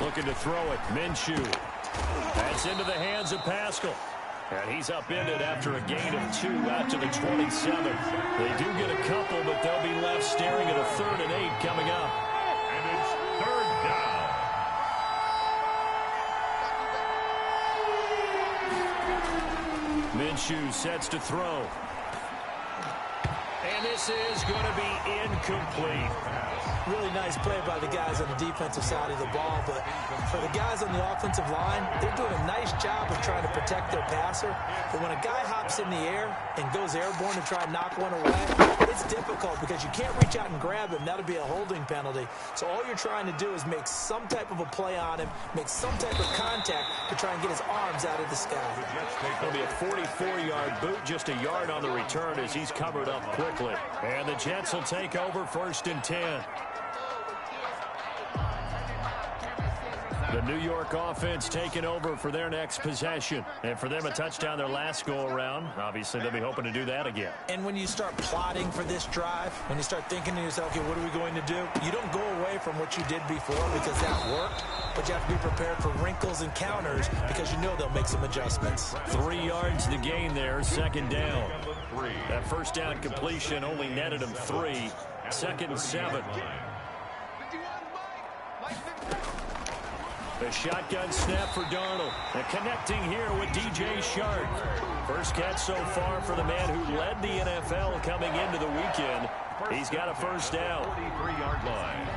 Looking to throw it. Minshew. That's into the hands of Pascal. And he's upended after a gain of 2 out to the 27. They do get a couple, but they'll be left staring at a 3rd and 8 coming up. And it's 3rd down. Minshew sets to throw. And this is going to be incomplete. Really nice play by the guys on the defensive side of the ball, but for the guys on the offensive line, they're doing a nice job of trying to protect their passer. But when a guy hops in the air and goes airborne to try and knock one away, it's difficult because you can't reach out and grab him. That'll be a holding penalty. So all you're trying to do is make some type of a play on him, make some type of contact to try and get his arms out of the sky. It'll be a 44-yard boot, just a yard on the return as he's covered up quickly. And the Jets will take over 1st and 10. The New York offense taking over for their next possession. And for them, a touchdown their last go-around. Obviously, they'll be hoping to do that again. And when you start plotting for this drive, when you start thinking to yourself, okay, what are we going to do? You don't go away from what you did before because that worked, but you have to be prepared for wrinkles and counters because you know they'll make some adjustments. 3 yards to gain there, 2nd down. That 1st down completion only netted him 3. 2nd and 7. The shotgun snap for Darnold. And connecting here with DJ Chark. First catch so far for the man who led the NFL coming into the weekend. He's got a 1st down. 43-yard line.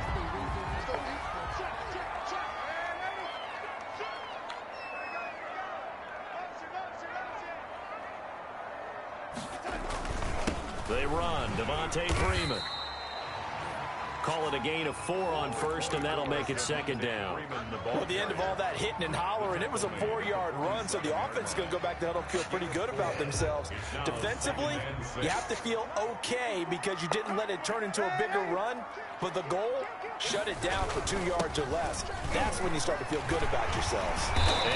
They run. Devontae Freeman. Call it a gain of 4 on 1st, and that'll make it 2nd down. Well, at the end of all that hitting and hollering, it was a 4-yard run, so the offense is going to go back to huddle, feel pretty good about themselves. Defensively, you have to feel okay because you didn't let it turn into a bigger run, but the goal, shut it down for 2 yards or less. That's when you start to feel good about yourselves.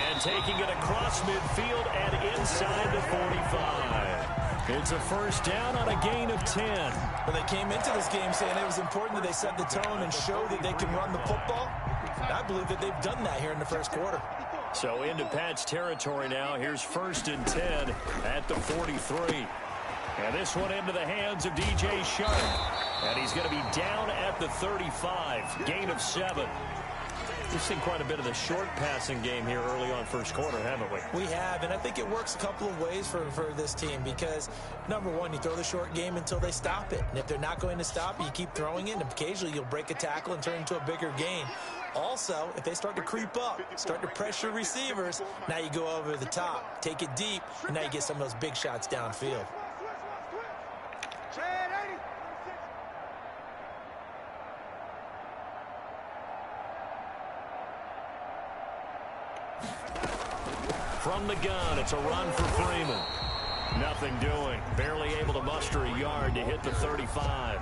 And taking it across midfield and inside the 45. It's a 1st down on a gain of 10. Well, they came into this game saying it was important that they set the tone and show that they can run the football. And I believe that they've done that here in the 1st quarter. So into Pat's territory now. Here's 1st and 10 at the 43. And this one into the hands of DJ Chark. And he's going to be down at the 35. Gain of 7. We've seen quite a bit of the short passing game here early on 1st quarter, haven't we? We have, and I think it works a couple of ways for this team because, number one, you throw the short game until they stop it. And if they're not going to stop it, you keep throwing it, and occasionally you'll break a tackle and turn it into a bigger gain. Also, if they start to creep up, start to pressure receivers, now you go over the top, take it deep, and now you get some of those big shots downfield. From the gun, it's a run for Freeman. Nothing doing. Barely able to muster a yard to hit the 35.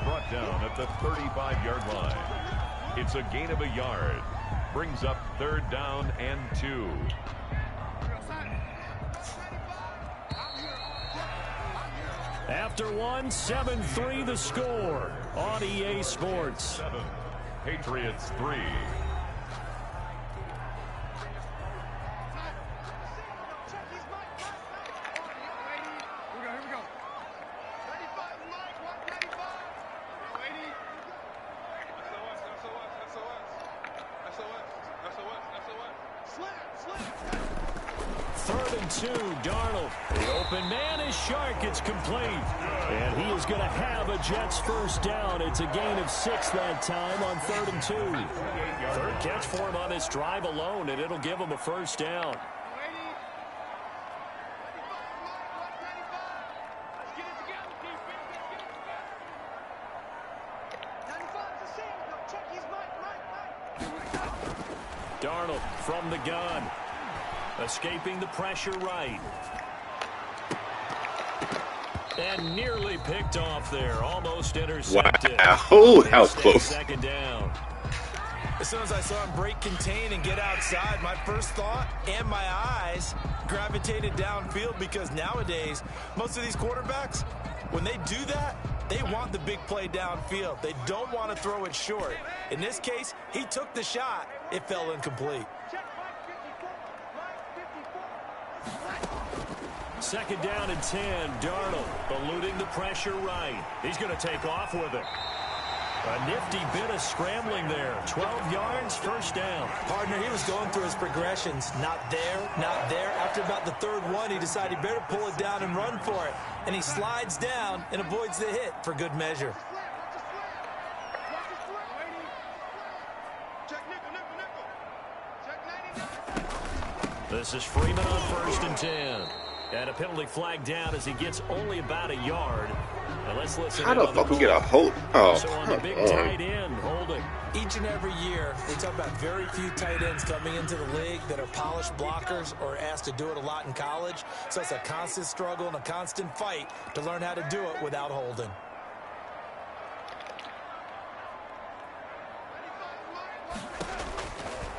Brought down at the 35-yard line. It's a gain of a yard. Brings up 3rd down and 2. After 1, 7-3 the score on EA Sports. 7. Patriots 3. Darnold. The open man is Chark. It's complete. And he is going to have a Jets 1st down. It's a gain of 6 that time on 3rd and 2. 3rd catch for him on this drive alone, and it'll give him a 1st down. Darnold from the gun. Escaping the pressure right. And nearly picked off there. Almost intercepted. Wow. Oh, how close. 2nd down. As soon as I saw him break contain and get outside, my first thought and my eyes gravitated downfield because nowadays, most of these quarterbacks, when they do that, They want the big play downfield. They don't want to throw it short. In this case, he took the shot. It fell incomplete. Second down and 10. Darnold eluding the pressure right. He's going to take off with it. A nifty bit of scrambling there. 12 yards, first down. Partner, he was going through his progressions. Not there, not there. After about the third one, he decided he better pull it down and run for it. And he slides down and avoids the hit for good measure. This is Freeman on first and 10. And a penalty flag down as he gets only about a yard. And let's listen. How the fuck we get a hold? Oh, so on the big tight end, holding. Each and every year, we talk about very few tight ends coming into the league that are polished blockers or asked to do it a lot in college. So it's a constant struggle and a constant fight to learn how to do it without holding.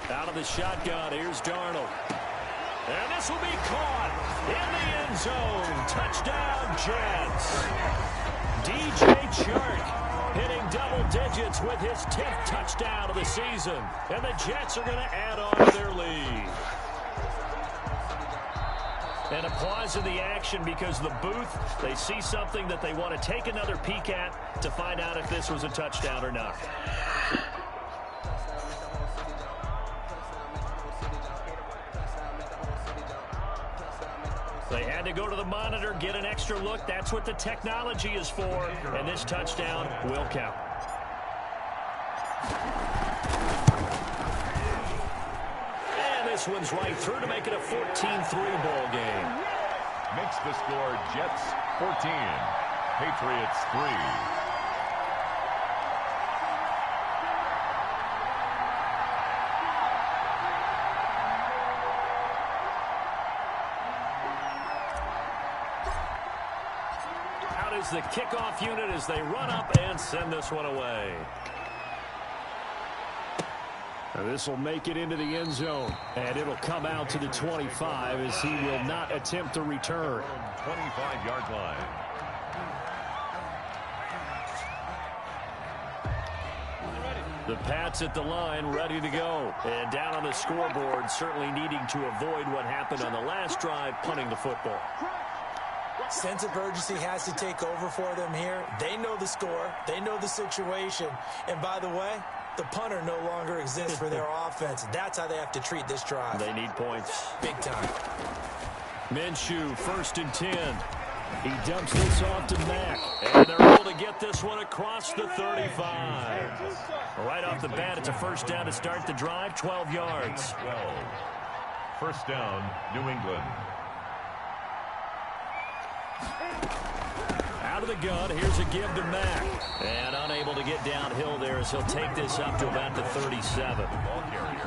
Out of the shotgun, here's Darnold. And this will be caught in the end zone. Touchdown, Jets. DJ Chark hitting double digits with his 10th touchdown of the season. And the Jets are going to add on to their lead. And applause in the action because the booth, they see something that they want to take another peek at to find out if this was a touchdown or not. They had to go to the monitor, get an extra look. That's what the technology is for. And this touchdown will count. And this one's right through to make it a 14-3 ball game. Makes the score Jets 14, Patriots 3. The kickoff unit as they run up and send this one away. And this will make it into the end zone. And it'll come out to the 25 as he will not attempt to return. 25-yard line. The Pats at the line ready to go. And down on the scoreboard, certainly needing to avoid what happened on the last drive, punting the football. Sense of urgency has to take over for them here. They know the score. They know the situation. And by the way, the punter no longer exists for their offense. That's how they have to treat this drive. They need points. Big time. Minshew, first and 10. He dumps this off to Mack. And they're able to get this one across the 35. Right off the bat, it's a first down to start the drive, 12 yards. 12. First down, New England. Out of the gun, here's a give to Mack. And unable to get downhill there as he'll take this up to about the 37.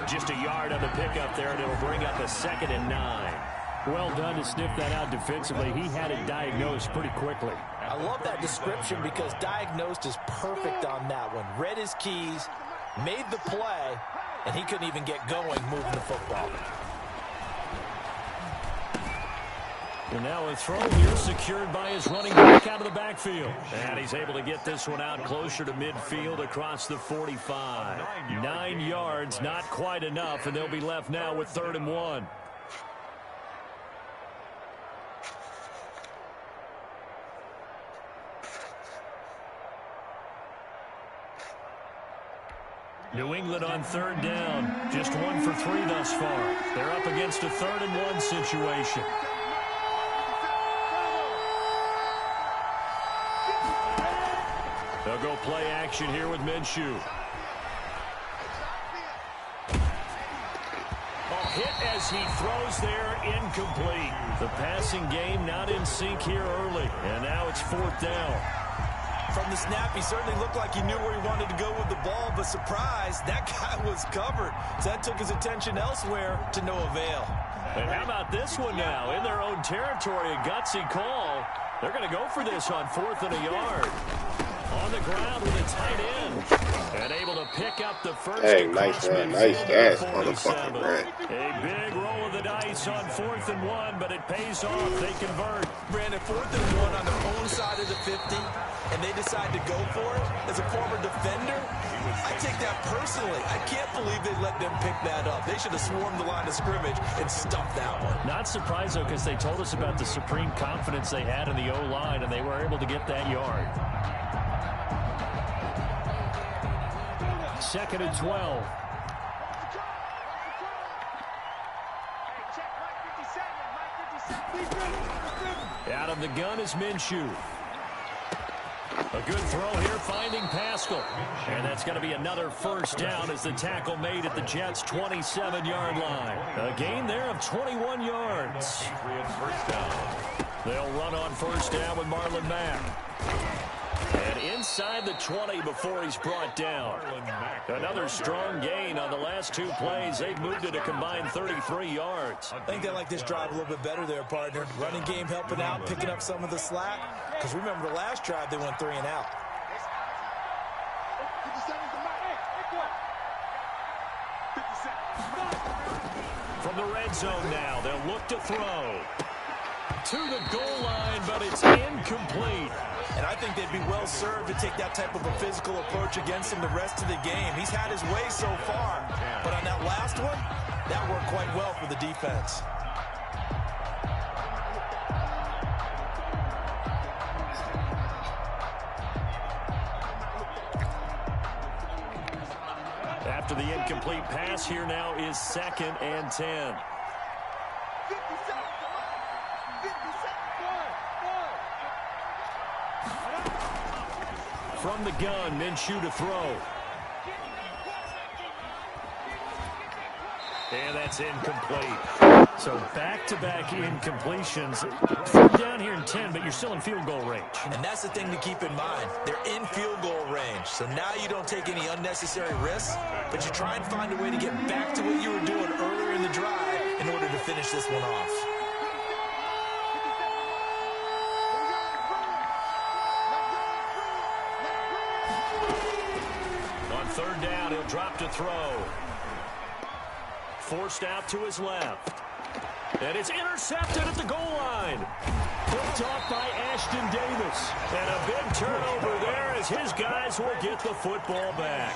Just a yard on the pickup there, and it'll bring up a 2nd and 9. Well done to sniff that out defensively. He had it diagnosed pretty quickly. I love that description because diagnosed is perfect on that one. Read his keys, made the play, and he couldn't even get going moving the football. And now a throw here secured by his running back out of the backfield. And he's able to get this one out closer to midfield across the 45. 9 yards, not quite enough, and they'll be left now with 3rd and 1. New England on 3rd down. Just 1 for 3 thus far. They're up against a 3rd and 1 situation. They'll go play action here with Minshew. Oh, hit as he throws there, incomplete. The passing game not in sync here early. And now it's 4th down. From the snap, he certainly looked like he knew where he wanted to go with the ball, but surprise, that guy was covered. So that took his attention elsewhere to no avail. And how about this one now? In their own territory, a gutsy call. They're going to go for this on 4th and a yard. On the ground with a tight end. And able to pick up the first. Hey, nice run. Nice catch on the fucking run. A big roll of the dice on 4th and 1, but it pays off. They convert. Brandon, 4th and 1 on their own side of the 50, and they decide to go for it. As a former defender, I take that personally. I can't believe they let them pick that up. They should have swarmed the line of scrimmage and stuffed that one. Not surprised, though, because they told us about the supreme confidence they had in the O-line, and they were able to get that yard. 2nd and 12. Out of the gun is Minshew. A good throw here, finding Pascal. And that's going to be another first down as the tackle made at the Jets' 27-yard line. A gain there of 21 yards. They'll run on first down with Marlon Mack. And inside the 20 before he's brought down. Another strong gain on the last 2 plays. They've moved it a combined 33 yards. I think they like this drive a little bit better there, partner. Running game helping out, picking up some of the slack. Because remember the last drive, they went 3 and out. From the red zone now, they'll look to throw. To the goal line, but it's incomplete. And I think they'd be well served to take that type of a physical approach against him the rest of the game. He's had his way so far, but on that last one, that worked quite well for the defense. After the incomplete pass, here now is 2nd and 10. From the gun, Minshew to throw. And that's incomplete. So back-to-back incompletions. 4th down here in 10, but you're still in field goal range. And that's the thing to keep in mind. They're in field goal range. So now you don't take any unnecessary risks, but you try and find a way to get back to what you were doing earlier in the drive in order to finish this one off. On 3rd down, he'll drop to throw. Forced out to his left. And it's intercepted at the goal line. Picked off by Ashton Davis. And a big turnover there as his guys will get the football back.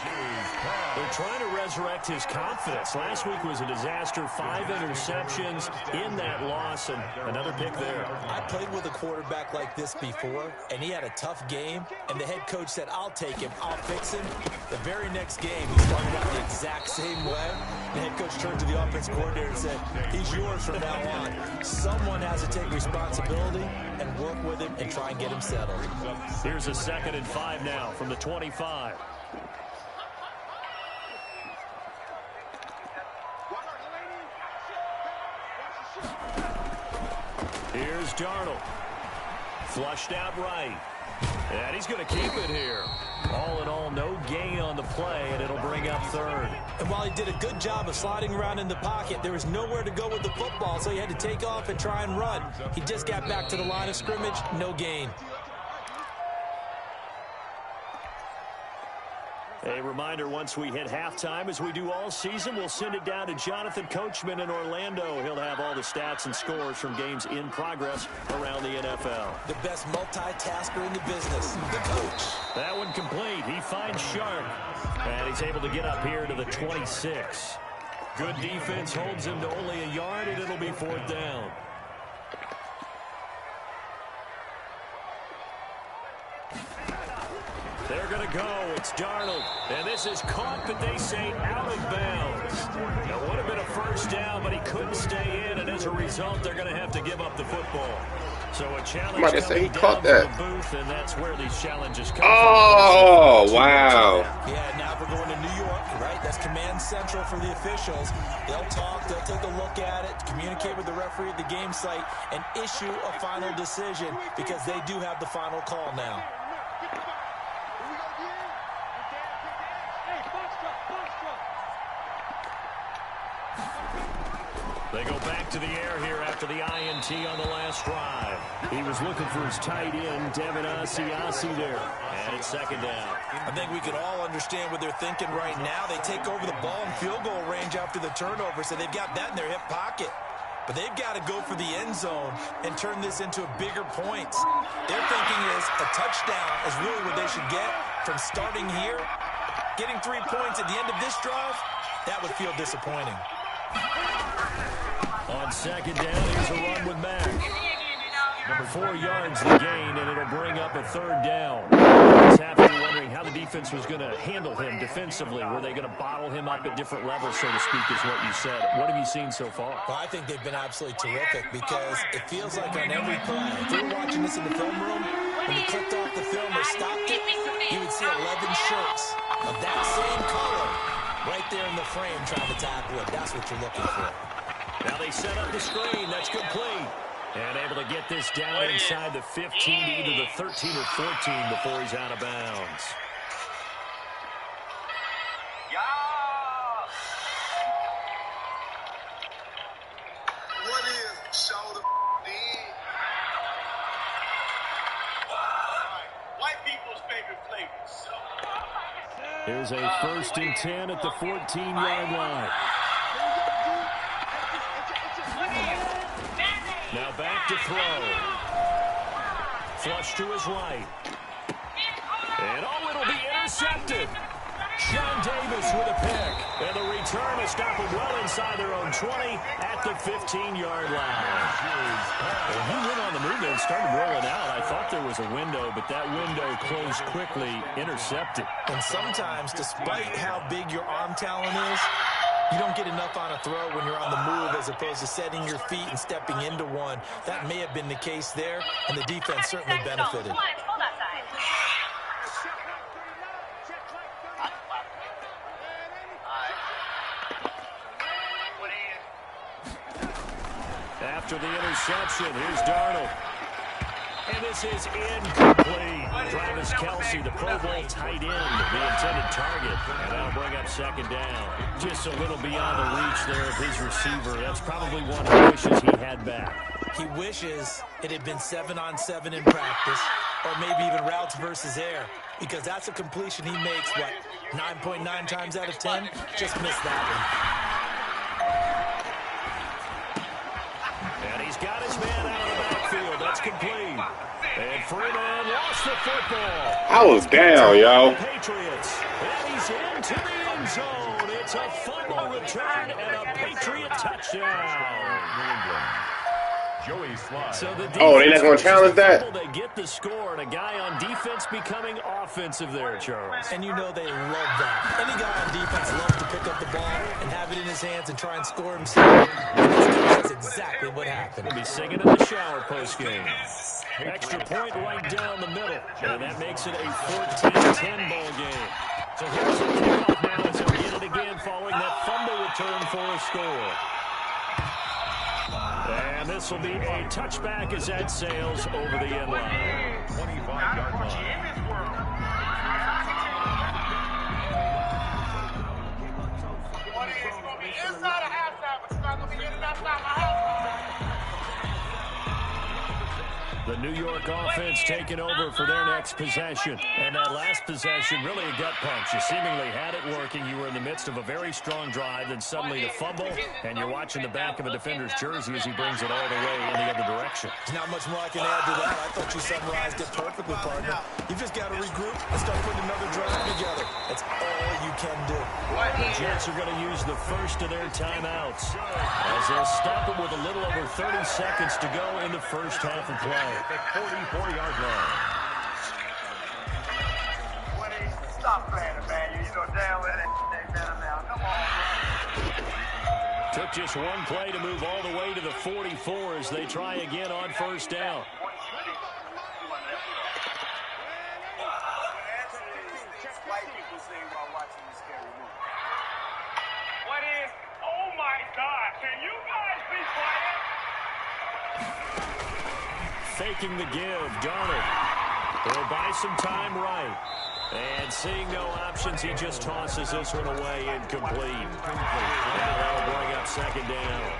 They're trying to resurrect his confidence. Last week was a disaster. 5 interceptions in that loss, and another pick there. I played with a quarterback like this before, and he had a tough game, and the head coach said, I'll take him, I'll fix him. The very next game, he started out the exact same way. The head coach turned to the offense coordinator and said, he's yours from now on. Someone has to take responsibility and work with him and try and get him settled. Here's a 2nd and 5 now from the 25. Here's Darnold. Flushed out right. And he's going to keep it here. All in all, no gain on the play, and it'll bring up 3rd. And while he did a good job of sliding around in the pocket, there was nowhere to go with the football, so he had to take off and try and run. He just got back to the line of scrimmage, no gain. A reminder, once we hit halftime, as we do all season, we'll send it down to Jonathan Coachman in Orlando. He'll have all the stats and scores from games in progress around the NFL. The best multitasker in the business, the coach. That one complete. He finds Sharp, and he's able to get up here to the 26. Good defense holds him to only a yard, and it'll be 4th down. They're going to go. It's Darnold. And this is caught, but they say out of bounds. It would have been a first down, but he couldn't stay in, and as a result, they're going to have to give up the football. So a challenge I'm about to say he coming caught down that. from the booth, and that's where these challenges come Oh, from. wow. Yeah, now we're going to New York, right? That's command central for the officials. They'll talk, they'll take a look at it, communicate with the referee at the game site, and issue a final decision because they do have the final call now. They go back to the air here after the INT on the last drive. He was looking for his tight end, Devin Asiasi there. And it's second down. I think we can all understand what they're thinking right now. They take over the ball in field goal range after the turnover, so they've got that in their hip pocket. But they've got to go for the end zone and turn this into a bigger point. Their thinking is a touchdown is really what they should get from starting here. Getting 3 points at the end of this drive, that would feel disappointing. On second down, here's a run with Mack. 4 yards the gain, and it'll bring up a third down. It's half of you wondering how the defense was going to handle him defensively. Were they going to bottle him up at different levels, so to speak, is what you said. What have you seen so far? Well, I think they've been absolutely terrific because it feels like on every play, if you were watching this in the film room, when you clicked off the film or stopped it, you would see 11 shirts of that same color right there in the frame trying to tackle it. That's what you're looking for. Now they set up the screen. That's complete. And able to get this down inside the 15 to either the 13 or 14 before he's out of bounds. What is shoulder D? White people's favorite flavors. Here's a 1st and 10 at the 14-yard line. Now back to throw. Flush to his right. And it'll be intercepted. Sean Davis with a pick. And the return is stopped well inside their own 20 at the 15-yard line. Well, he went on the move and started rolling out. I thought there was a window, but that window closed quickly, intercepted. And sometimes, despite how big your arm talent is, you don't get enough on a throw when you're on the move as opposed to setting your feet and stepping into one. That may have been the case there, and the defense certainly benefited. After the interception, here's Darnold. And this is incomplete. Travis Kelce, the Pro Bowl tight end, the intended target. And that'll bring up second down. Just a little beyond the reach there of his receiver. That's probably one he wishes he had back. He wishes it had been 7-on-7 in practice, or maybe even routes versus air, because that's a completion he makes, 9.9 times out of 10? Just missed that one. And he's got his man out of the backfield. That's complete. And Freeman lost the football. I was down, yo. Patriots. And he's into the end zone. It's a fumble return and a Patriot touchdown. Joey Slye. So the They're not going to challenge that? They get the score, and a guy on defense becoming offensive there, Charles. And you know they love that. Any guy on defense loves to pick up the ball and have it in his hands and try and score himself. And that's exactly what happened. He'll be singing in the shower postgame. Extra point right down the middle, and that makes it a 14-10 ball game. So here's the kickoff now as they'll get it again following that fumble return for a score. And this will be a touchback as that sails over the end line. 25-yard line. It's going to be inside of halftime, but it's not going to be in and outside my house. The New York offense taking over for their next possession. And that last possession, really a gut punch. You seemingly had it working. You were in the midst of a very strong drive, then suddenly the fumble, and you're watching the back of a defender's jersey as he brings it all the way in the other direction. There's not much more I can add to that. I thought you summarized it perfectly, partner. You just got to regroup and start putting another drive together. That's all you can do. The Jets are going to use the first of their timeouts as they'll stop it with a little over 30 seconds to go in the first half of play. The 44-yard line. Stop playing it, man. You know damn well that down now. Come on. Took just one play to move all the way to the 44 as they try again on first down. White people say while watching this scary movie. What is? Oh my God! Can you guys be quiet? Faking the give, Darnold. He'll buy some time right. And seeing no options, he just tosses this one away incomplete. Now that'll bring up second down.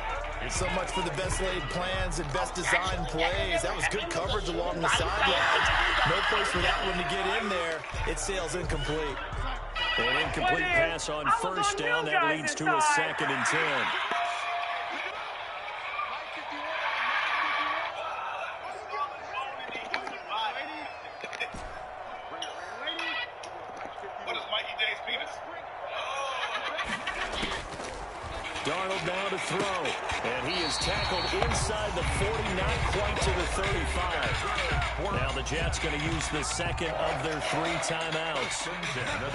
So much for the best laid plans and best designed plays. That was good coverage along the sidelines. No place for that one to get in there. It sails incomplete. An incomplete pass on first down. That leads to a 2nd and 10. Darnold now to throw, and he is tackled inside the 40, not quite to the 35. Now the Jets going to use the second of their 3 timeouts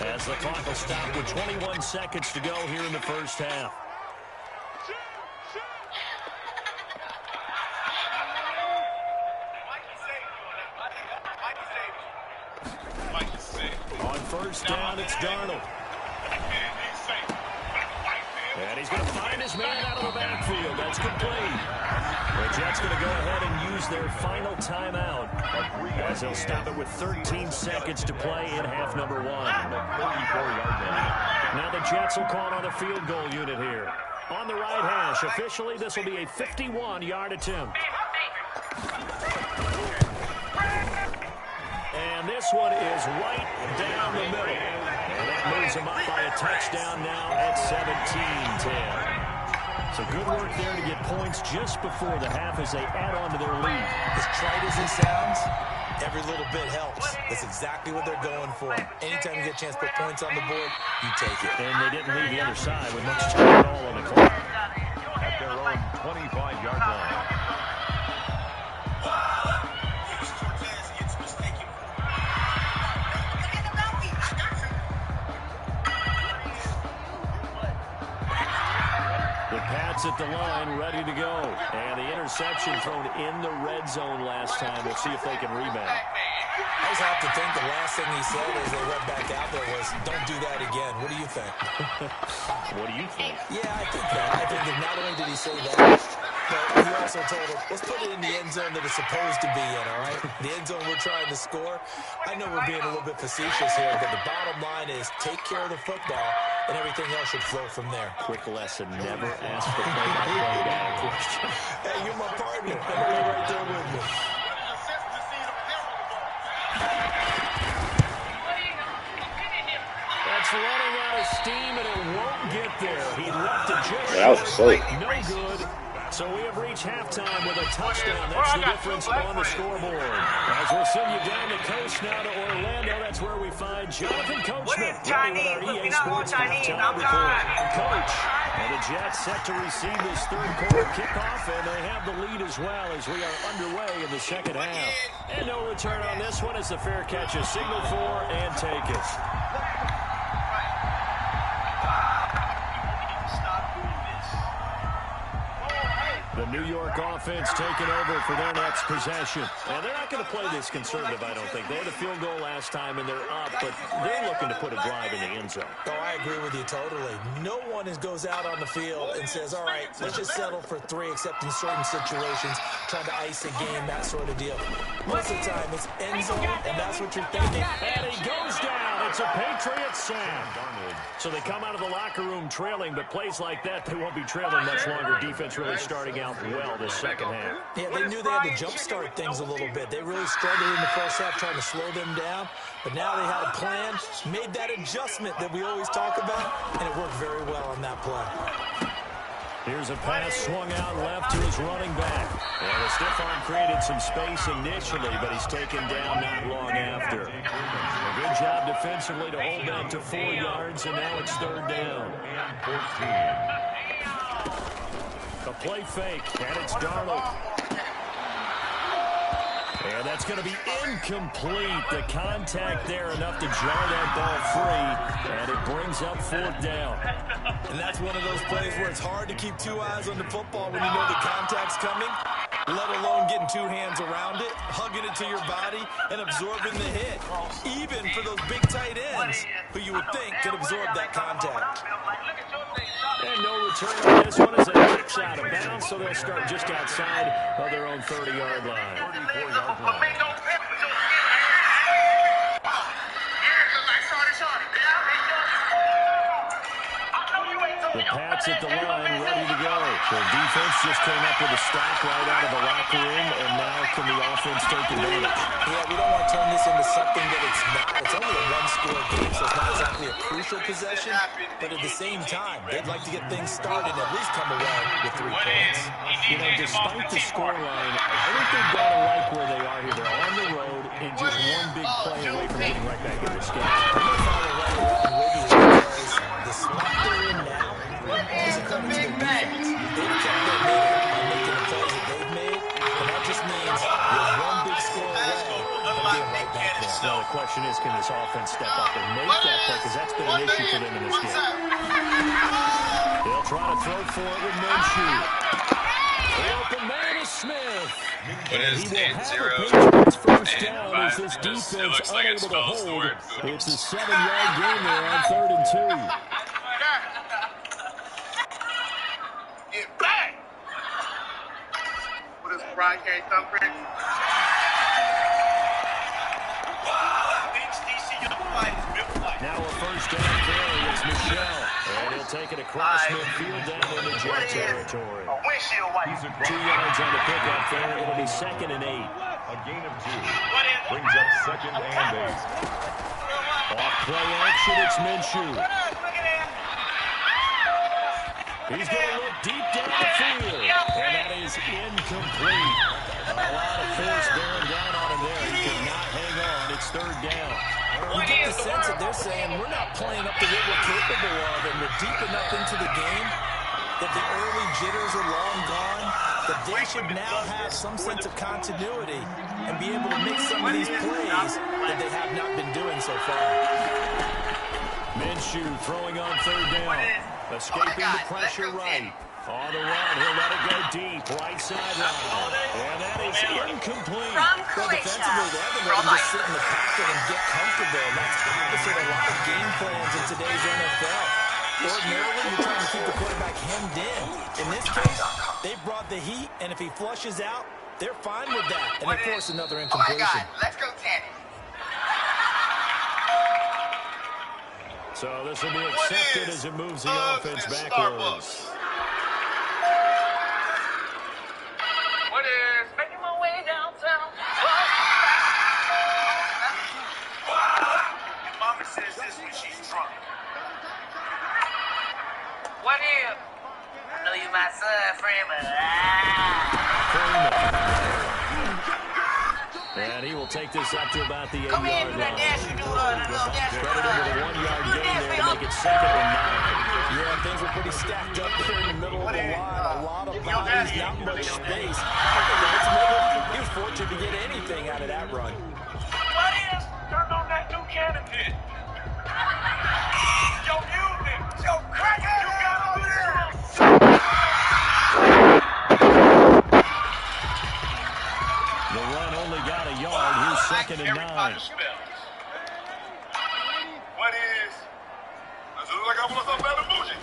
as the clock will stop with 21 seconds to go here in the first half. On first down, it's Darnold. And he's going to find his man out of the backfield. That's complete. The Jets going to go ahead and use their final timeout as they'll stop it with 13 seconds to play in half number 1. Now the Jets will call it on a field goal unit here. On the right hash, officially this will be a 51-yard attempt. And this one is right down the middle. And that moves them up by a touchdown now at 17-10. So good work there to get points just before the half as they add on to their lead. As trite as it sounds, every little bit helps. That's exactly what they're going for. Anytime you get a chance to put points on the board, you take it. And they didn't leave the other side with much time at all on the clock. At their own 25-yard line. At the line, ready to go. And the interception thrown in the red zone last time. We'll see if they can rebound. I just have to think the last thing he said as they went back out there was, don't do that again. What do you think? What do you think? Yeah, I think that. I think that not only did he say that, but he also told him, let's put it in the end zone that it's supposed to be in, all right? The end zone we're trying to score. I know we're being a little bit facetious here, but the bottom line is take care of the football, and everything else should flow from there. Quick lesson, never ask the play-by-play guy a question. Hey, you're my partner. I know you're right there with me. That's running out of steam, and it won't get there. He left it just That was close. no good. So we have reached halftime with a touchdown. That's the difference on the scoreboard. As we'll send you down the coast now to Orlando, that's where we find Jonathan Coachman ready with our EA Sports halftime report. Coach, and the Jets set to receive this third quarter kickoff, and they have the lead as well as we are underway in the second half. And no return on this one as the fair catch is signaled for and taken. The New York offense taking over for their next possession. And they're not going to play this conservative, I don't think. They had a field goal last time, and they're up, but they're looking to put a drive in the end zone. Oh, I agree with you totally. No one goes out on the field and says, all right, let's just settle for 3, except in certain situations, trying to ice a game, that sort of deal. Most of the time, it's end zone, and that's what you're thinking. And he goes down. It's a Patriot sack. So they come out of the locker room trailing, but plays like that, they won't be trailing much longer. Defense really starting out well this second half. Yeah, they knew they had to jumpstart things a little bit. They really struggled in the first half trying to slow them down, but now they had a plan, made that adjustment that we always talk about, and it worked very well on that play. Here's a pass swung out left to his running back. And the stiff arm created some space initially, but he's taken down not long after. A good job defensively to hold that to 4 yards, and now it's third down. A play fake, and it's Darnold. And that's going to be incomplete. The contact there enough to jar that ball free, and it brings up 4th down. And that's one of those plays where it's hard to keep 2 eyes on the football when you know the contact's coming, let alone getting 2 hands around it, hugging it to your body, and absorbing the hit. Even for those big tight ends, who you would think could absorb that contact. And no return on this one as it kicks out of bounds, so they'll start just outside of their own 30-yard line. 34-yard line. The Pats at the line, ready to go. So defense just came up with a stop right out of the locker room, and now can the offense take advantage? Yeah, we don't want to turn this into something that it's not. It's only a one-score game, so it's not exactly a crucial possession. But at the same time, they'd like to get things started and at least come away with 3 points. You know, despite the scoreline, I think they've got to like where they are here. They're on the road and just one big play away from getting right back in this game. I'm going to follow right along with you because the spot they're in now is a credit to their defense. They've kept their middle on making the plays that they've made, and that just means you're one big score away from being right back there. Now the question is, can this offense step up and make that play? Because that's been an issue for them in this game. They'll try to throw for it with Minshew. The open man is Smith. What is He will have 8-0? a Patriots first down as this It defense looks like it's unable to well hold. scored. It's a 7-yard gain there on 3rd and 2. Get back! What is Brian Carey thumbprint? Now a first down carry. It's Michelle. And he'll take it across midfield down into jet territory. A windshield wiper. 2 yards on the pickup there. It'll be 2nd and 8. A gain of 2. Brings up 2nd and 8. Off play action, it's Minshew. He's going to look deep down the field. And that is incomplete. A lot of force bearing down on him there. He cannot hang on. It's 3rd down. You get the sense that they're saying we're not playing up to what we're capable of, and we're deep enough into the game that the early jitters are long gone, that they should now have some sense of continuity and be able to make some of these plays that they have not been doing so far. Minshew throwing on 3rd down. Escaping the pressure right. On the run, he'll let it go deep. Right sideline. And that is incomplete. Well, defensively, they haven't let him just sit in the pocket and get comfortable. And that's opposite a lot of game plans in today's NFL. Ordinarily, you're trying to keep the quarterback hemmed in. In this case, they brought the heat, and if he flushes out, they're fine with that. And they force another incompletion. Let's go, Tanny. So this will be accepted as it moves the offense backwards. What is making my way downtown? Your mama says this when she's drunk. What is? I know you my son, Freeman. And he will take this up to about the 8-yard line. Do that dash you do, that little dash you do. Credit him with a 1-yard gain there to make it 2nd and 9. Yeah, things were pretty stacked up there in the middle of the line. A lot of bodies, not much space. Ultimately, he was fortunate to get anything out of that run. What is? Turn on that new cannon pit. Yo, music. Yo, crack it. You got over there. The run only got a yard. Here's 2nd and 9. What is? Does it look like I want something better bougie?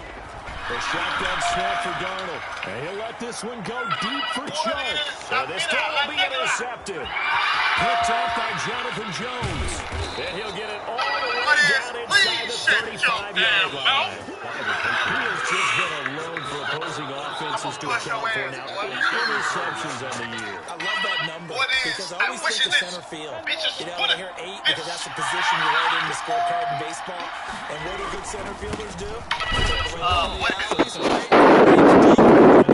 The shotgun snap for Darnold. And he'll let this one go deep for Chubb. So this time will be intercepted. Picked up by Jonathan Jones. And he'll get it all the way down inside the 35-yard line. He has just been a load for opposing offenses to account for now. 8 interceptions on the year. I love that number because I always think of center field. You know, I hear 8 because that's the position you write in the scorecard in baseball. And what do good center fielders do? They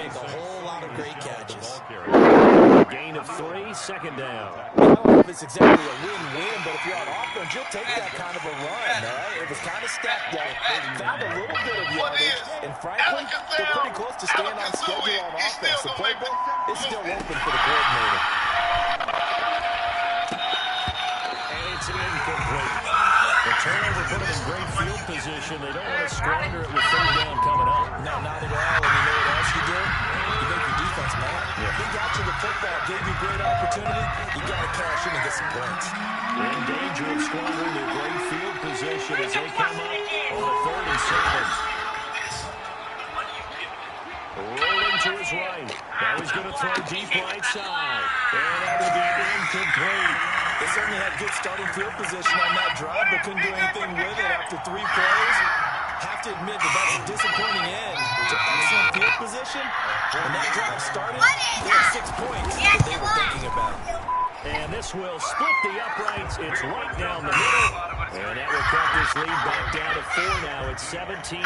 make a whole lot of great catches. Gain of 3, 2nd down. I don't know if it's exactly a win-win, but if you're on offense, you'll take that kind of a run, all right? It was kind of stacked up. Found a little bit of yardage, and frankly, they're pretty close to staying on schedule on offense. The playbook is still open for the coordinator. And it's incomplete. The turnover put them in great field position. They don't want to squander it with 3rd down coming up. No, not at all. And you know what else you do? You make your defense mad. If he got you the football, gave you great opportunity, you got to cash in and get some points. In danger of squandering their great field position as they come up on the 3rd and 7. Rolling to his right. Now he's going to throw deep right side. And that will be incomplete. They certainly had good starting field position on that drive, but couldn't do anything with it after 3 plays. have to admit that that's a disappointing end to excellent field position. When that drive started, they had 6 points that they were thinking about. And this will split the uprights. It's right down the middle. And that will cut this lead back down to 4 now. It's 17-13.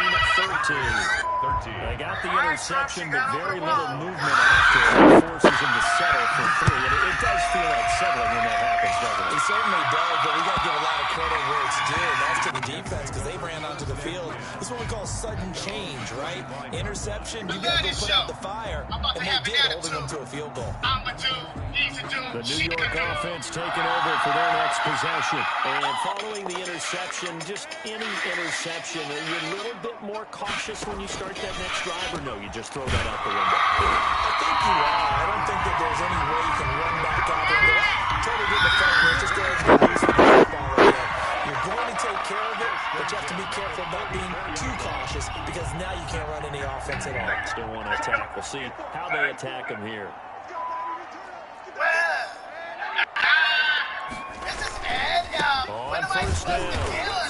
They got the interception, but very little movement after it forces them to settle for 3. And it does feel like settling when that happens, doesn't it? It certainly does, but we got to give a lot of credit where it's due, and that's to the defense because they ran onto the field. This is what we call sudden change, right? Interception, you got to go put out the fire, and they did, holding them to a field goal. The New York offense taking over for their next possession. And following the interception, just any interception, are you a little bit more cautious when you start that next drive, or no, you just throw that out the window? I think you are. I don't think that there's any way you can run back out there and go, totally didn't affect me. Just go ahead and release the football again. You're going to take care of it, but you have to be careful about being too cautious because now you can't run any offense at all. Still want to attack. We'll see how they attack him here. On first down,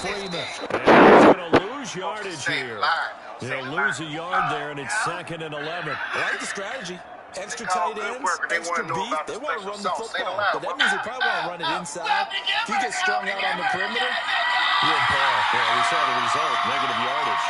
Freeman. And he's going to lose yardage here. He'll lose a yard there, and it's 2nd and 11. I like the strategy. Extra tight ends, extra beef. They want to run the football, but that means they probably want to run it inside. If you get strung out on the perimeter, you're in peril. Yeah, we saw the result, negative yardage.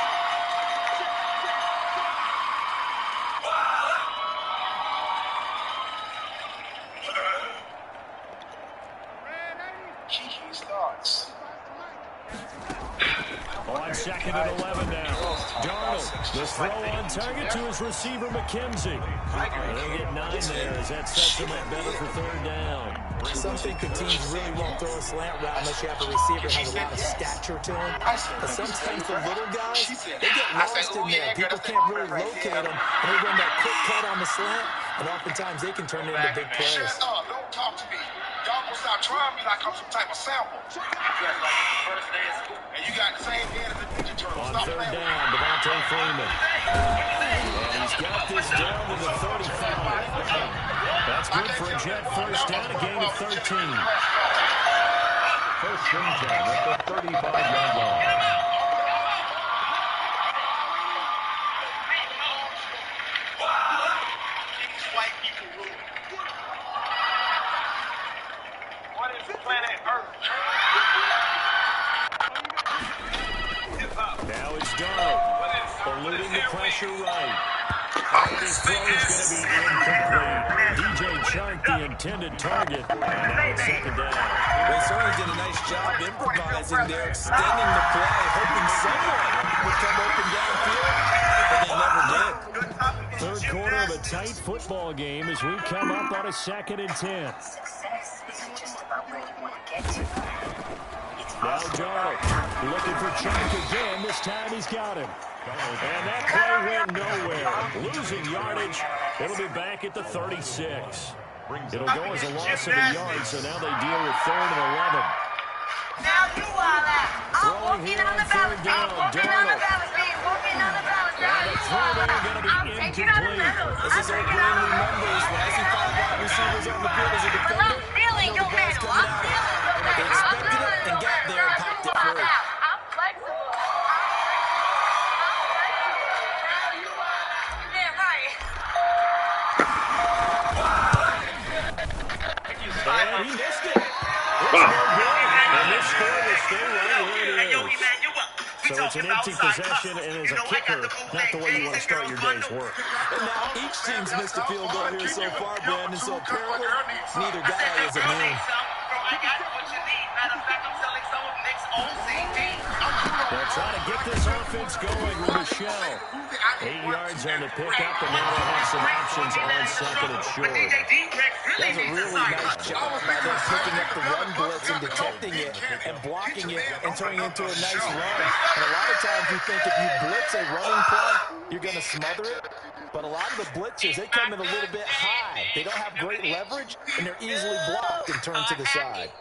On 2nd and 11 now. Darnold, the throw on target to his receiver, McKenzie. They'll get 9 there as that sets them up better for 3rd down. Some think the teams really won't throw a slant route unless you have a receiver that has a lot of stature to him. But sometimes the little guys, they get lost in there. People can't really locate them. And they run that quick cut on the slant, and oftentimes they can turn it into big plays. Don't talk to me. Y'all gonna stop trying me like I'm some type of sample. And you got the same head as the Ninja Turtles. On 3rd down, Devontae Freeman. And he's got this down to the 35. That's good for a Jet first down, a gain of 13. First and 10 at the 35-yard line. Now it's Darnold, eluding the pressure right. And his throw is going to be incomplete. DJ Chark, the intended target, and now it's 2nd down. They certainly did a nice job improvising there, extending the play, hoping someone would come open downfield, but they never did. 3rd quarter of a tight football game as we come up on a 2nd and 10. Success isn't just about where you want to get to. Now Darnold looking for Chark again. This time he's got him. And that play went nowhere. Losing yardage. It'll be back at the 36. It'll go as a loss of a yard, so now they deal with 3rd and 11. Now you are that. Throwing here on 3rd down, Darnold. And the throw there going to be incomplete. This is old Green remembers when I see 5 wide receivers on the field as a defender, I know the ball's coming out. They expected it and got there and popped it free. And he missed it. It's no good. And this score will stay right where it is. So it's an empty possession, and as a kicker, not the way you want to start your day's work. And now each team's missed a field goal here so far, Brandon, so apparently neither guy is immune. They'll try to get this offense going with Michelle. 8 yards on the pickup, and now they'll have some options on 2nd and short. Does a really nice job by them picking up the run blitz and detecting it and blocking it and turning it into a nice run. And a lot of times you think if you blitz a running play, you're going to smother it. But a lot of the blitzers, they come in a little bit high. They don't have great leverage, and they're easily blocked and turned to the side.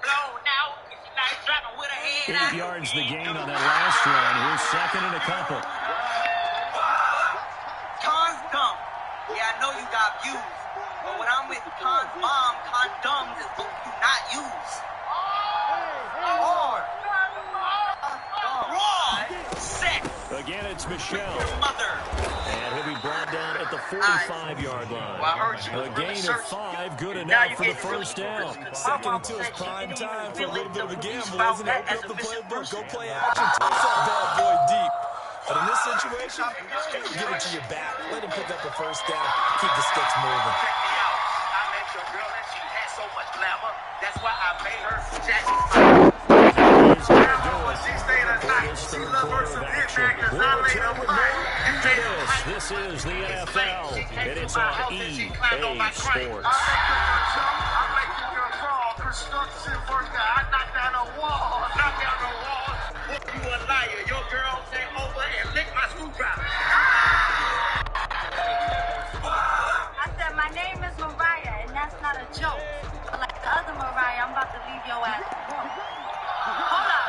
8 yards the gain on that last run. Here's 2nd and a couple. Condom. Yeah, I know you got views. But when I'm with mom, condoms is what you not use. Hard. Raw. Sex. Again, it's Michel. Mother. And he'll be brought down at the 45-yard line. A gain of 5, good enough for the first down. Second into his prime time for a little bit of a gamble, isn't it? Open up the playbook, go play action, toss that bad boy deep. But in this situation, give it to your back. Let him pick up the first down. Keep the sticks moving. Check me out. I met your girl and she had so much glamour. That's why I made her Jack. She stayed a night. She loved her some hit backers. I laid her flat. This is the NFL, and it's on EA Sports. I make your girl crawl. Construction worker. I knocked down a wall. Knocked down the wall. You a liar. Your girl came over and licked my screwdriver. I said, my name is Mariah, and that's not a joke. But like the other Mariah, I'm about to leave your ass alone. Hold up.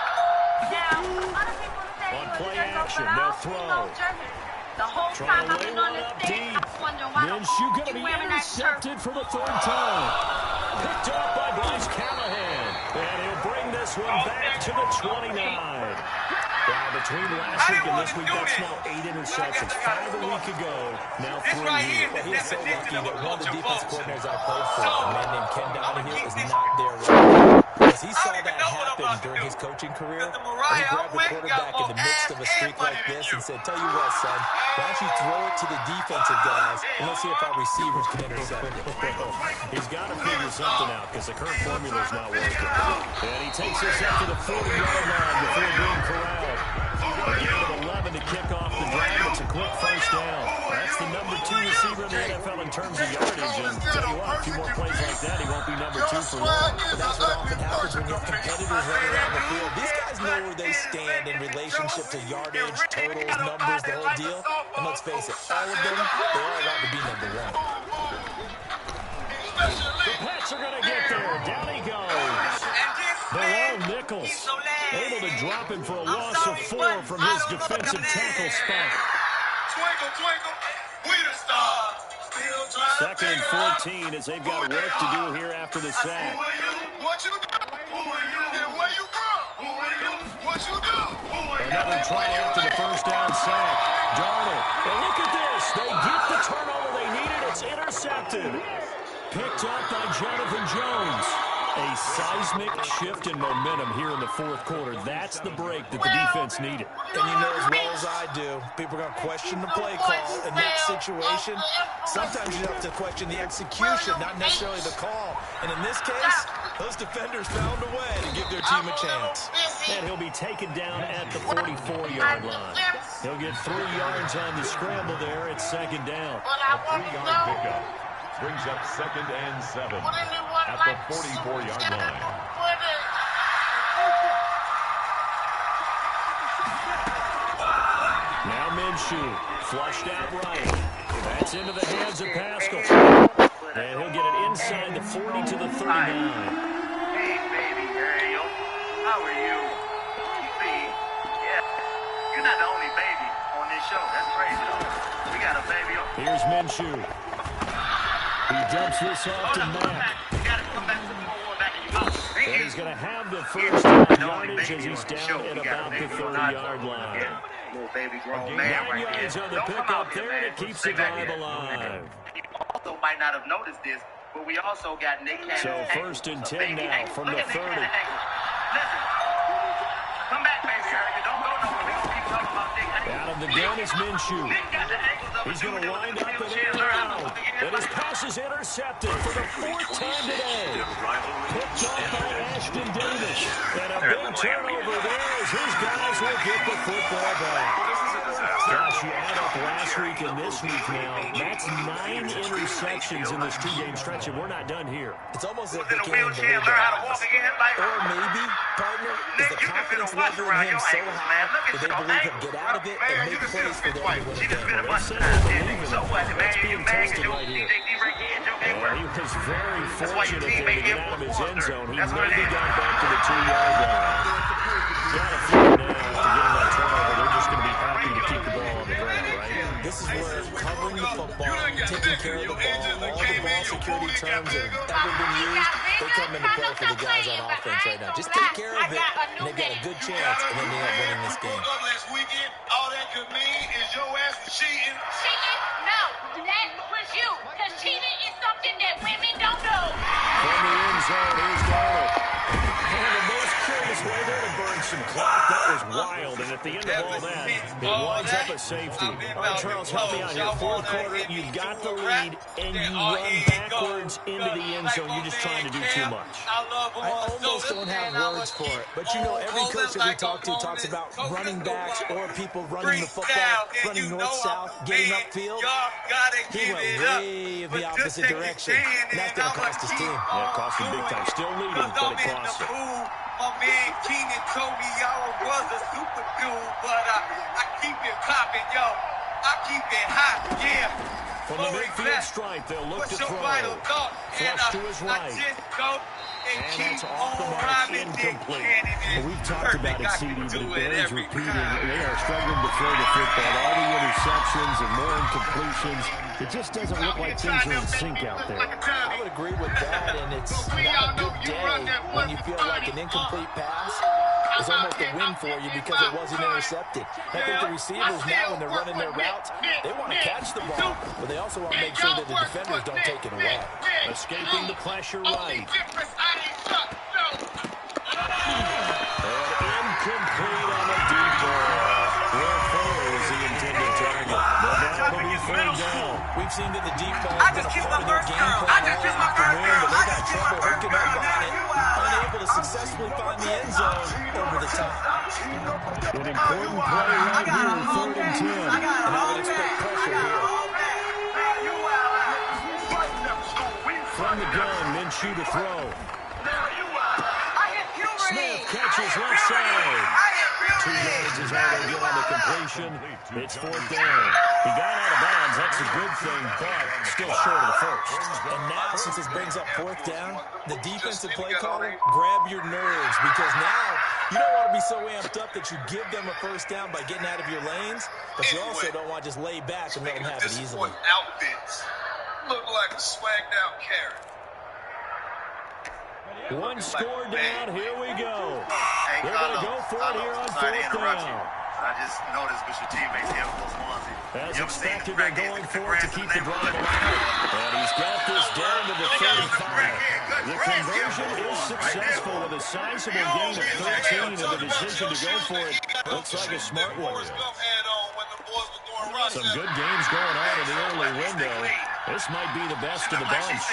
Now, other people say On you play a jerk, action, but I they'll don't see throw. no jerking. The whole Trying time to I've lay been on one this up stage, deep. I was wondering why Minshew going to you be wearing that shirt. intercepted for the 3rd time. Picked up by Bryce Callahan. And he'll bring this one back to the 29. Now, between last week and this week, that's now 8 interceptions. 5 a week ago, now 3 here. Well, he is so lucky that one of the defense coordinators I played for, a man named Ken Donahue, is not there right now. Because he saw that happen during his coaching career, and he grabbed the quarterback in the midst of a streak like this and said, tell you what, son, why don't you throw it to the defensive guys, and let's see if our receivers can intercept it. He's got to figure something out because the current formula is not working. And he takes us up to the 40-yard line before being corralled. A gain of 11 to kick off the drive. It's a quick first down. That's the number 2 receiver in the NFL in terms of yardage. And tell you what, a few more plays like that, he won't be number 2 for long. But that's what often happens when you have competitors running around the field. These guys know where they stand in relationship to yardage, totals, numbers, the whole deal. And let's face it, all of them, they all want to be number 1. The Pats are going to get there. Down he goes. Malone Nichols able to drop him for a loss of 4 from his defensive tackle spot. Twinkle, twinkle, we the stars. Second and 14 as they've got work to do here after the sack. What you do? And where you from? What you do? Another try after the first down sack. Darnold. And look at this. They get the turnover they needed. It's intercepted. Picked up by Jonathan Jones. A seismic shift in momentum here in the 4th quarter. That's the break that the defense needed. And you know as well as I do, people are going to question the play call. In that situation, sometimes you have to question the execution, not necessarily the call. And in this case, those defenders found a way to give their team a chance. And he'll be taken down at the 44-yard line. He'll get 3 yards on the scramble there. It's 2nd down. A 3-yard pickup brings up 2nd and 7 at the 44-yard line. Now Minshew, flushed out right. That's into the hands of Pascal. And he'll get it inside the 40 to the 39. Hey, baby Ariel. How are you? Yeah. You're not the only baby on this show. That's crazy, though. We got a baby on. Here's Minshew. He dumps this off to Mack. You gotta come back to the more back in your mouth. And he's going to have the first down yardage as he's down at about the 30-yard line. Little baby grown 9 man right there. yards on the Don't come pickup out here, there, man. and it keeps Stay the back drive here. alive. You also might not have noticed this, but we also got Nick Cannon's So ankle. first and A 10 baby now ankle. from Look the at Nick 30. Cannon's ankle. Listen. Come back, baby Ariel. Don't go nowhere. We're going to keep talking about Nick. Out of the gun is Minshew. Nick got the ankles of a He's going dude to that wind was up in an the air wheelchair. out. And his pass is intercepted for the 4th time today. Picked up by Ashton Davis. And a big turnover there as his guys will get the football back. Gosh, you add up last week and this week now, that's 9 interceptions in this 2-game stretch, and we're not done here. It's almost like In they a can't even wheelchair, believe learn how to that. walk again. Like, Or maybe, partner, is the confidence level in him so high that they believe he'll get out of it and make plays for them to win she a just been a game. bunch of times, didn't he? So what? Man, That's you being mad tested because your right here. DJ D-Ray Kid, your game He work. was very That's why your fortunate team there to ain't get here out of for his a end zone. He That's what maybe it is. got back to the 2-yard line. Got a few now after getting that turnover. They're just going to be happy to keep the ball on the ground, right? This is where covering the football, taking care of the ball, all the ball security terms that have ever been used, they come into play for the guys on offense right now. Just take care of it, and they've got a good chance, and then they end up winning this game. Last weekend, all that could mean wild, and at the end of all that, it winds up a safety. All right, Charles, help me out here. Fourth quarter, you've got the lead, and you run backwards into the end zone. You're just trying to do too much. I almost don't have words for it, but you know, every coach that we talk to talks about running backs or people running the football, running north-south, getting upfield. He went way in the opposite direction, and that's going to cost his team. Yeah, it cost him big time. Still leading, but it cost him. My man Keenan told me y'all was a super dude, but I keep it popping, yo. I keep it hot, yeah. From the midfield stripe, they'll look to throw. Flush to his right. And that's off the mark, incomplete. Well, we've talked about it, CD, but it bears repeating. They are struggling to throw the football. All the interceptions and more incompletions. It just doesn't look like things are in sync out there. I would agree with that, and it's not a good day when you feel like an incomplete pass is almost a win for you because it wasn't intercepted. I think the receivers now, when they're running their routes, they want to catch the ball, but they also want to make sure that the defenders don't take it away. Escaping the pressure right. And incomplete on the deep ball. Will Fuller is the intended target. But now it'll be third down. We've seen that the deep ball has been a part of their game plan all afternoon, but they got trouble hooking up on it, unable to successfully find the end zone over the top. An important play right here, 3rd and 10. And I would expect pressure here. From the gun, Minshew to throw. Smith catches left side. 2 yards is all they get on the completion. It's 4th down. He got out of bounds. That's a good thing, but still short of the first. And now, since this brings up 4th down, the defensive play caller, grab your nerves, because now you don't want to be so amped up that you give them a 1st down by getting out of your lanes, but you also don't want to just lay back and let them have it easily. Outfits look like a swagged out carrot. One score down. Here we go. They're going to go for it here on 4th down. I just noticed with your teammates here for Swansea. As expected, they're going for it to keep the drive alive. And he's got this down to the 35. The conversion is successful with a sizable gain of 13, and the decision to go for it looks like a smart one. Some good games going on in the early window. This might be the best of the bunch.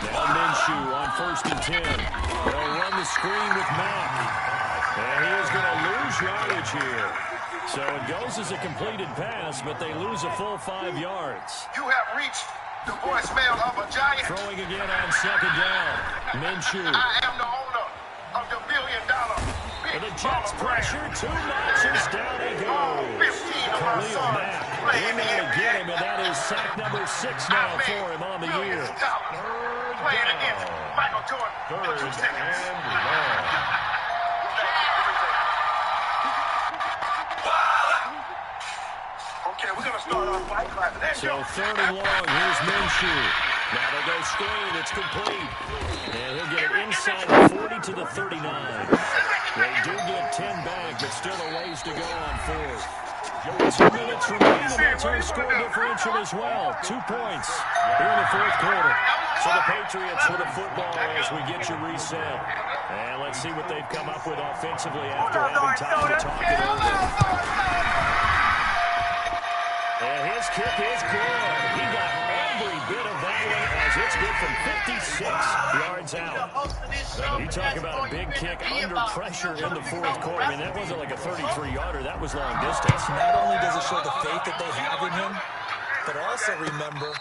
Now Minshew on 1st and 10. They'll run the screen with Mack. And he is going to lose yardage here. So it goes as a completed pass, but they lose a full 5 yards. You have reached the voicemail of a giant. Throwing again on 2nd down. Minshew. I am the owner of the $1 billion. And the Jets pressure, 2 notches, down he goes. Khalil Mack in there to get him, and that is sack number 6 now for him on the year. Playing against Michael Jordan. 3rd and long. Okay, we're going to start off by clapping. So 3rd and long, here's Minshew. Now they'll go screen, it's complete. And he'll get it inside the 40 to the 39. They do get 10 back, but still a ways to go on 4th. 2 minutes remaining, that's our score differential as well. 2 points here in the 4th quarter. So the Patriots with a football as we get you reset. And let's see what they've come up with offensively after having time to talk it over. And his kick is good. He got every bit of that one as it's good from 56 yards out. You talk about a big kick under pressure in the 4th quarter. I mean, that wasn't like a 33-yarder. That was long distance. Not only does it show the faith that they have in him, but also remember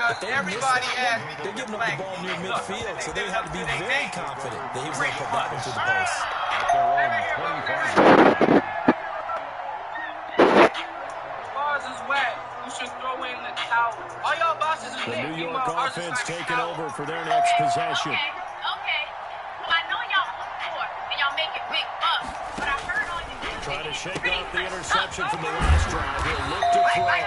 that they missed that one. They're giving up the ball near midfield, so they have to be very confident that he was going to put that one to the post. The New York offense taking over for their next possession. Okay. Well, I know y'all look for and y'all making big bucks, but I heard on you. Trying to shake off the interception from the last drive. He'll look to throw.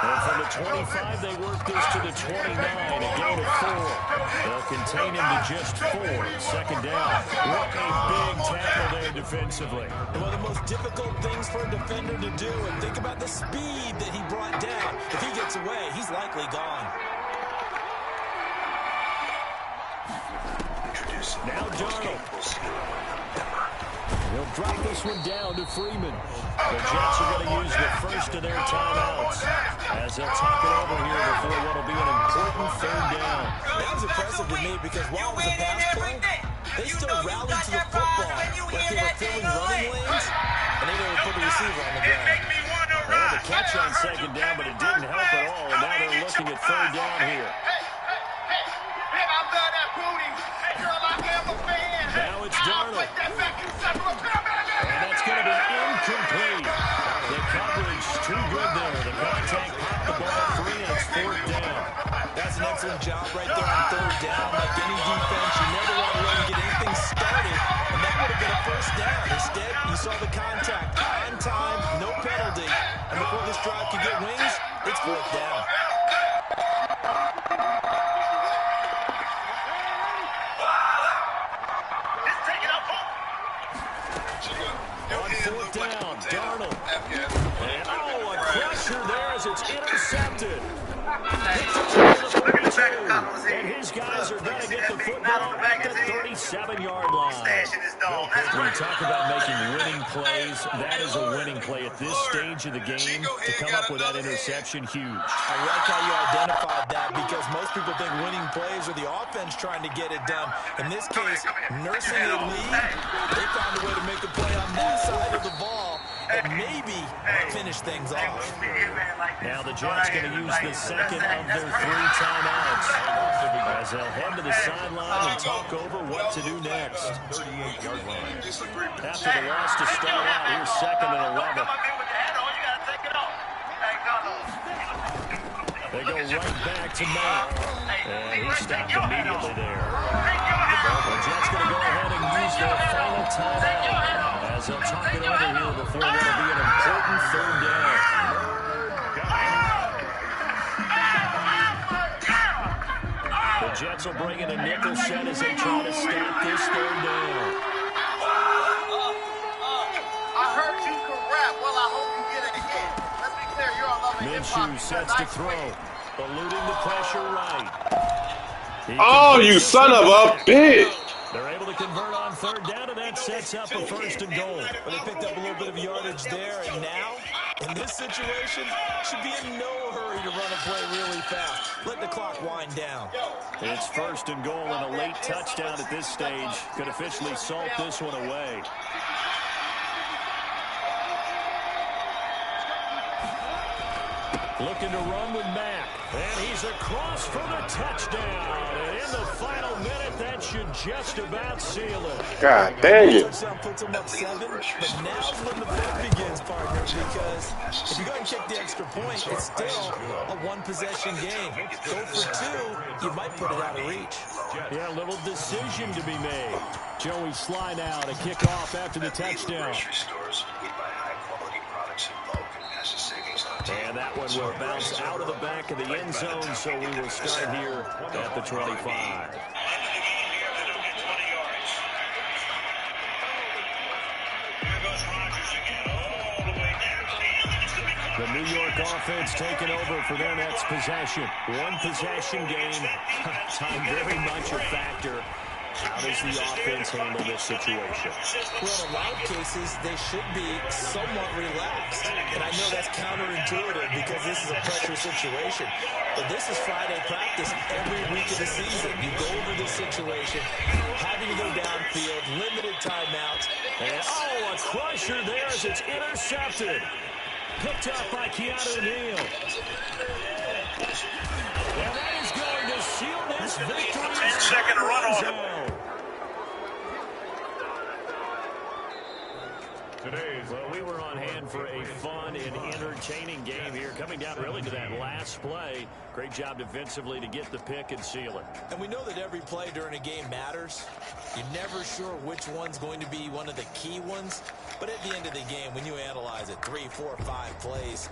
And from the 25, they work this to the 29. A gain of 4. They'll contain him to just 4. 2nd down. What a big tackle there defensively. One of the most difficult things for a defender to do, and think about the speed that he brought down. If he gets away, he's likely gone. Now Darnold. He'll drop this one down to Freeman. The Jets are going to use the first of their timeouts as they'll talk it over here before what will be an important third down. That was impressive to me because while it was a pass play, they still rallied to the football like they were filling running lanes, and they didn't put the receiver on the ground. They had the catch on second down, but it didn't help at all, and now they're looking at third down here. Now it's Darnold. And that's going to be incomplete. The coverage too good there. The contact popped the ball free, and it's fourth down. That's an excellent job right there on third down. Like any defense, you never want to let them get anything started, and that would have been a first down. Instead, you saw the contact on time, no penalty, and before this drive could get wings, it's fourth down. Fourth down, Darnold. And, a crusher there as it's intercepted. And his guys are going to get the football at the 37-yard line. When you talk about making winning plays, that is a winning play at this stage of the game. To come up with that interception, huge. I like how you identified that because most people think winning plays are the offense trying to get it done. In this case, nursing a lead, they found a way to make a play on that side of the ball and maybe finish things off. Now the Jets going to use the second of their 3 timeouts as they'll head to the sideline and talk over what to do next. 38-yard line. After the loss to start out, here's second and 11. They go right back to Matt. And he stopped immediately there. The Jets going to go ahead and use their final timeout as they'll talk it over here before what will be an important third down. The Jets will bring in a nickel set as they try to stop this third down. I heard you can rap. Well, I hope you get it again. Let's be clear, you're on Love and Hip Hop. Minshew sets to throw, eluding the pressure right. Oh, you son of a bitch! They're able to convert on third down, and that sets up a first and goal. But they picked up a little bit of yardage there, and now, in this situation, should be in no hurry to run a play really fast. Let the clock wind down. It's first and goal and a late touchdown at this stage. Could officially salt this one away. Looking to run with Mack. And he's across for the touchdown. And in the final minute, that should just about seal it. God dang it. Touchdown puts them up 7, but now's when the fun begins, partner, because if you go and kick the extra point, it's still a one-possession game. Go for 2, you might put it out of reach. Yeah, a little decision to be made. Joey Slye now to kick off after the touchdown. And that one will bounce out of the back of the end zone, so we will start here at the 25. The New York offense taking over for their next possession. One possession game. Time very much a factor. How does the offense handle this situation? Well, in a lot of cases, they should be somewhat relaxed. And I know that's counterintuitive because this is a pressure situation. But this is Friday practice every week of the season. You go over this situation, having to go downfield, limited timeouts. And, a crusher there as it's intercepted. Picked up by Keanu Neal. And that is going to seal this victory. 10-second run on him. Well, we were on hand for a fun and entertaining game here. Coming down really to that last play. Great job defensively to get the pick and seal it. And we know that every play during a game matters. You're never sure which one's going to be one of the key ones. But at the end of the game, when you analyze it, 3, 4, 5 plays,